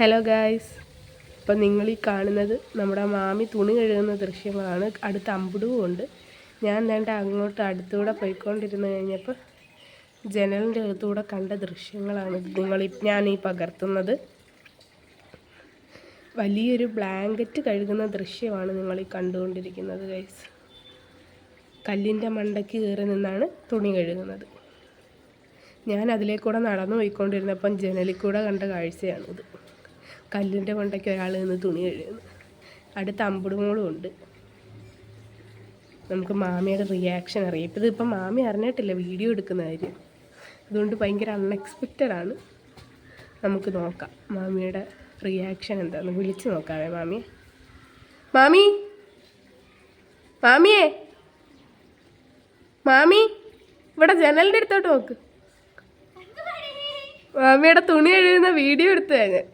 Hello guys, ഇപ്പം നിങ്ങളീ കാണുന്നത് നമ്മുടെ മാമി തുണി കഴുകുന്ന ദൃശ്യങ്ങളാണ്. അടുത്ത അമ്പുടുവുമുണ്ട്. ഞാൻ വേണ്ട അങ്ങോട്ട് അടുത്തൂടെ പോയിക്കൊണ്ടിരുന്ന് കഴിഞ്ഞപ്പോൾ ജനലിൻ്റെ അടുത്തൂടെ കണ്ട ദൃശ്യങ്ങളാണ് ഞാനീ പകർത്തുന്നത്. വലിയൊരു ബ്ലാങ്കറ്റ് കഴുകുന്ന ദൃശ്യമാണ് നിങ്ങളീ കണ്ടുകൊണ്ടിരിക്കുന്നത് ഗൈസ്. കല്ലിൻ്റെ മണ്ടയ്ക്ക് കയറി നിന്നാണ് തുണി കഴുകുന്നത്. ഞാൻ അതിലേക്കൂടെ നടന്നു പോയിക്കൊണ്ടിരുന്നപ്പം ജനലിൽ കൂടെ കണ്ട കാഴ്ചയാണിത്. കല്ലിൻ്റെ മണ്ടയ്ക്ക് ഒരാൾ നിന്ന് തുണി കഴുകുന്നു. അടുത്ത അമ്പുടുമോളും ഉണ്ട്. നമുക്ക് മാമിയുടെ റിയാക്ഷൻ അറിയാം. ഇതിപ്പം മാമി അറിഞ്ഞിട്ടില്ല വീഡിയോ എടുക്കുന്ന കാര്യം, അതുകൊണ്ട് ഭയങ്കര അൺഎക്സ്പെക്റ്റഡ് ആണ്. നമുക്ക് നോക്കാം മാമിയുടെ റിയാക്ഷൻ എന്താണെന്ന്. വിളിച്ച് നോക്കാവേ മാമിയെ. മാമി, മാമിയേ, മാമി ഇവിടെ ജനലിൻ്റെ അടുത്തോട്ട് നോക്ക്. മാമിയുടെ തുണി കഴുകുന്ന വീഡിയോ എടുത്തു ഞാൻ.